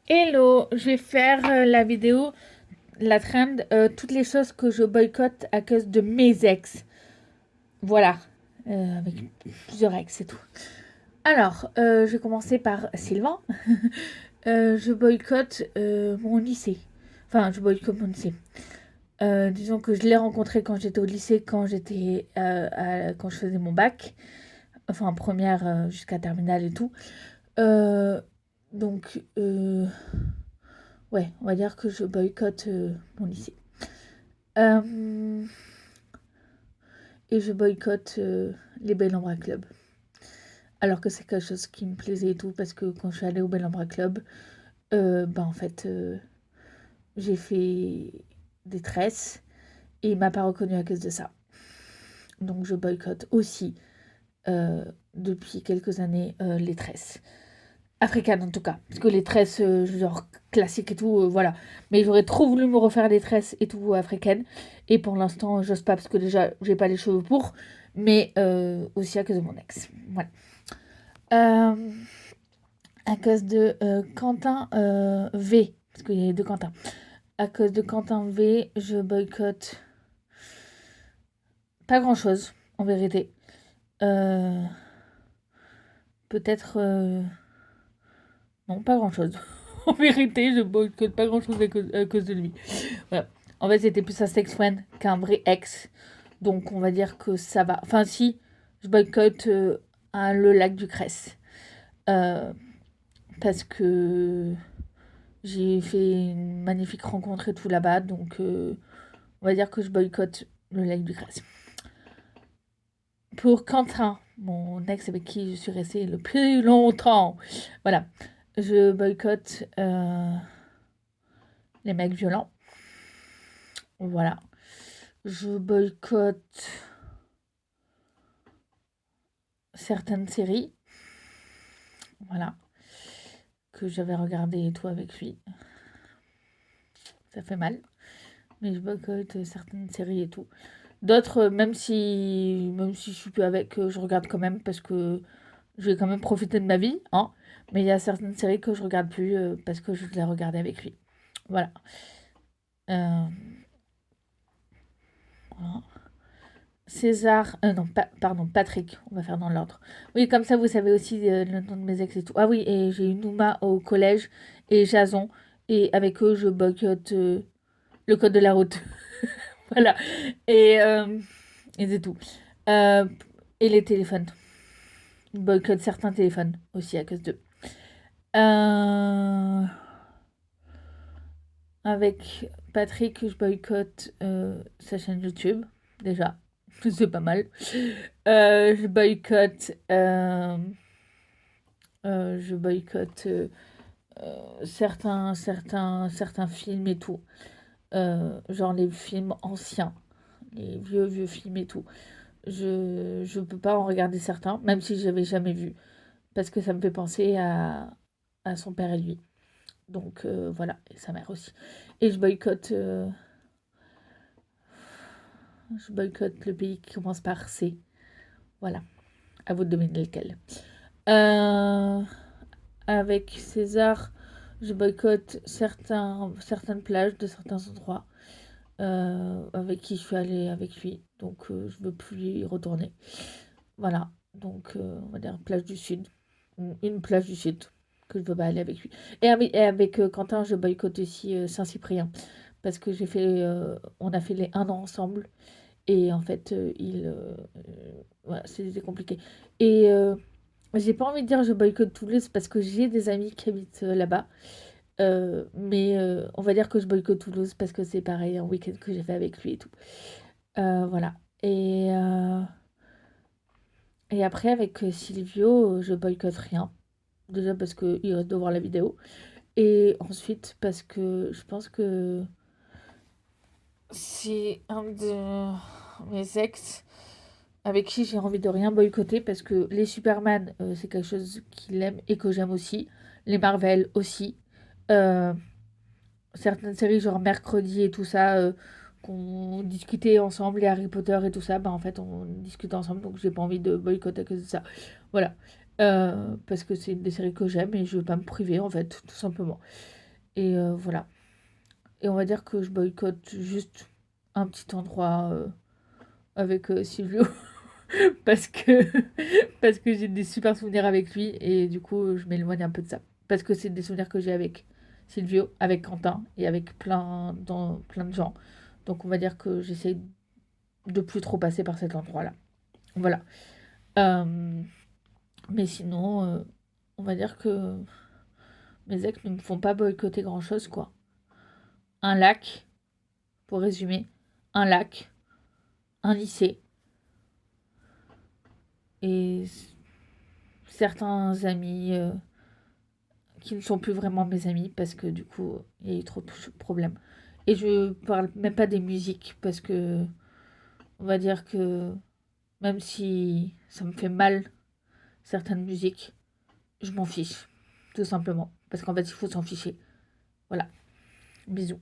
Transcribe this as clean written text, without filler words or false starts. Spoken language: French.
Hello, je vais faire la vidéo, la trend, toutes les choses que je boycotte à cause de mes ex. Voilà, avec plusieurs ex et tout. Alors, je vais commencer par Sylvain. Je boycotte mon lycée. Enfin, je boycotte mon lycée. Disons que je l'ai rencontré quand j'étais au lycée, quand je faisais mon bac. Enfin, première jusqu'à terminale et tout. Euh, donc, ouais, on va dire que je boycotte mon lycée. Euh, et je boycotte les Bel Ambra Club. Alors que c'est quelque chose qui me plaisait et tout, parce que quand je suis allée au Bel Ambra Club, en fait, j'ai fait des tresses et il m'a pas reconnue à cause de ça. Donc je boycotte aussi depuis quelques années les tresses. Africaines en tout cas. Parce que les tresses, genre classiques et tout, voilà. Mais j'aurais trop voulu me refaire les tresses et tout africaines. Et pour l'instant, j'ose pas parce que déjà, j'ai pas les cheveux pour. Mais aussi à cause de mon ex. Voilà. Euh, à cause de Quentin V. Parce qu'il y a deux Quentin. À cause de Quentin V, je boycotte pas grand chose, en vérité. Euh, Peut-être. Non, pas grand chose. En vérité, je boycotte pas grand chose à cause de lui. Voilà. En fait, c'était plus un sex friend qu'un vrai ex. Donc, on va dire que ça va. Enfin, si, je boycotte le lac du Cresse. Euh, Parce que j'ai fait une magnifique rencontre et tout là-bas. Donc, on va dire que je boycotte le lac du Cresse. Pour Quentin, mon ex avec qui je suis restée le plus longtemps, voilà, je boycotte les mecs violents. Voilà. Je boycotte certaines séries. Voilà. Que j'avais regardé et tout avec lui. Ça fait mal. Mais je boycotte certaines séries et tout. D'autres, même si je suis plus avec, je regarde quand même parce que je vais quand même profiter de ma vie. Hein. Mais il y a certaines séries que je regarde plus parce que je les regardais avec lui. Voilà. Euh, voilà. César, non, pardon, Patrick, on va faire dans l'ordre. Oui, comme ça vous savez aussi le nom de mes ex et tout. Ah oui, et j'ai eu Nouma au collège et Jason, et avec eux je boycotte le code de la route. Voilà, et, euh, et c'est tout. Euh, et les téléphones. Je boycotte certains téléphones aussi à cause d'eux. Euh, Avec Patrick, je boycotte sa chaîne YouTube, déjà. C'est pas mal. Je boycotte. Je boycotte certains films et tout. Genre les films anciens, les vieux films et tout. Je peux pas en regarder certains, même si je n'avais jamais vu, parce que ça me fait penser à son père et lui. Donc voilà, et sa mère aussi. Et je boycotte le pays qui commence par C. Voilà, à vous de deviner lequel. Euh, Avec César, je boycotte certaines plages de certains endroits avec qui je suis allée avec lui. Donc, je ne veux plus y retourner. Voilà. Donc, on va dire plage du Sud. Une plage du Sud que je ne veux pas aller avec lui. Et avec Quentin, je boycotte aussi Saint-Cyprien. Parce que on a fait les 1 an ensemble. Et en fait, voilà, c'était compliqué. Et j'ai pas envie de dire je boycotte Toulouse parce que j'ai des amis qui habitent là-bas. Mais on va dire que je boycotte Toulouse parce que c'est pareil, un week-end que j'ai fait avec lui et tout. Voilà. Et, euh, et après, avec Silvio, je boycotte rien. Déjà parce qu'il reste de voir la vidéo. Et ensuite parce que je pense que c'est un de mes ex avec qui j'ai envie de rien boycotter parce que les Superman, c'est quelque chose qu'il aime et que j'aime aussi. Les Marvel aussi. Euh, Certaines séries, genre Mercredi et tout ça, qu'on discutait ensemble, et Harry Potter et tout ça, bah en fait, on discutait ensemble, donc j'ai pas envie de boycotter à cause de ça. Voilà. Parce que c'est des séries que j'aime et je veux pas me priver, en fait, tout simplement. Et voilà. Et on va dire que je boycotte juste un petit endroit avec Silvio parce que parce que j'ai des super souvenirs avec lui et du coup je m'éloigne un peu de ça. Parce que c'est des souvenirs que j'ai avec Silvio, avec Quentin et avec plein de gens. Donc on va dire que j'essaie de plus trop passer par cet endroit-là. Voilà. Euh, mais sinon, on va dire que mes ex ne me font pas boycotter grand-chose, quoi. Un lac, pour résumer, un lac, un lycée et certains amis qui ne sont plus vraiment mes amis parce que du coup, il y a eu trop de problèmes. Et je parle même pas des musiques parce que on va dire que même si ça me fait mal certaines musiques, je m'en fiche, tout simplement. Parce qu'en fait, il faut s'en ficher. Voilà, bisous.